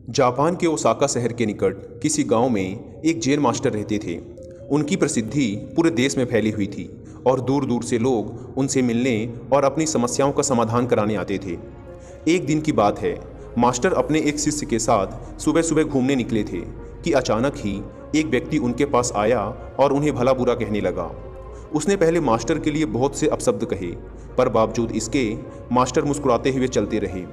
Japan के Osaka शहर के निकट किसी गांव में एक जैन मास्टर रहते थे। उनकी प्रसिद्धि पूरे देश में फैली हुई थी और दूर दूर से लोग उनसे मिलने और अपनी समस्याओं का समाधान कराने आते थे। एक दिन की बात है, मास्टर अपने एक शिष्य के साथ सुबह सुबह घूमने निकले थे कि अचानक ही एक व्यक्ति उनके पास आया और उन्हें भला बुरा कहने लगा। उसने पहले मास्टर के लिए बहुत से अपशब्द कहे, पर बावजूद इसके मास्टर मुस्कुराते हुए चलते रहे।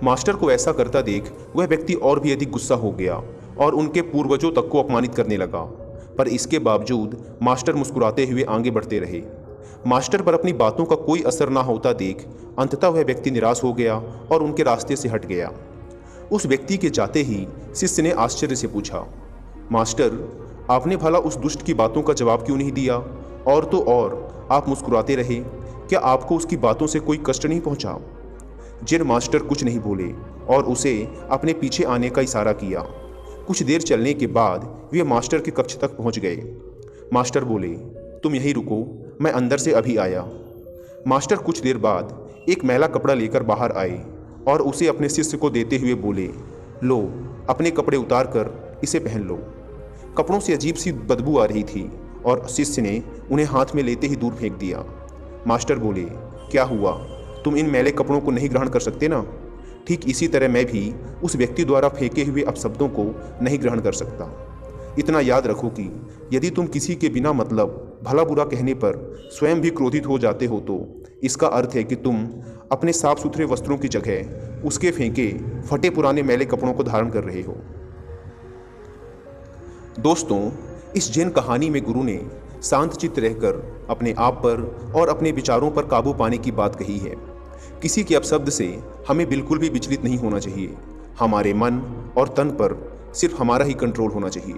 मास्टर को ऐसा करता देख वह व्यक्ति और भी अधिक गुस्सा हो गया और उनके पूर्वजों तक को अपमानित करने लगा, पर इसके बावजूद मास्टर मुस्कुराते हुए आगे बढ़ते रहे। मास्टर पर अपनी बातों का कोई असर ना होता देख अंततः वह व्यक्ति निराश हो गया और उनके रास्ते से हट गया। उस व्यक्ति के जाते ही शिष्य ने आश्चर्य से पूछा, मास्टर, आपने भला उस दुष्ट की बातों का जवाब क्यों नहीं दिया? और तो और आप मुस्कुराते रहे, क्या आपको उसकी बातों से कोई कष्ट नहीं पहुंचा? जैन मास्टर कुछ नहीं बोले और उसे अपने पीछे आने का इशारा किया। कुछ देर चलने के बाद वे मास्टर के कक्ष तक पहुंच गए। मास्टर बोले, तुम यहीं रुको, मैं अंदर से अभी आया। मास्टर कुछ देर बाद एक मैला कपड़ा लेकर बाहर आए और उसे अपने शिष्य को देते हुए बोले, लो, अपने कपड़े उतार कर इसे पहन लो। कपड़ों से अजीब सी बदबू आ रही थी और शिष्य ने उन्हें हाथ में लेते ही दूर फेंक दिया। मास्टर बोले, क्या हुआ? तुम इन मैले कपड़ों को नहीं ग्रहण कर सकते ना? ठीक इसी तरह मैं भी उस व्यक्ति द्वारा फेंके हुए अपशब्दों को नहीं ग्रहण कर सकता। इतना याद रखो कि यदि तुम किसी के बिना मतलब भला बुरा कहने पर स्वयं भी क्रोधित हो जाते हो तो इसका अर्थ है कि तुम अपने साफ सुथरे वस्त्रों की जगह उसके फेंके फटे पुराने मैले कपड़ों को धारण कर रहे हो। दोस्तों, इस जैन कहानी में गुरु ने शांत चित्त रहकर अपने आप पर और अपने विचारों पर काबू पाने की बात कही है। किसी के अपशब्द से हमें बिल्कुल भी विचलित नहीं होना चाहिए। हमारे मन और तन पर सिर्फ हमारा ही कंट्रोल होना चाहिए।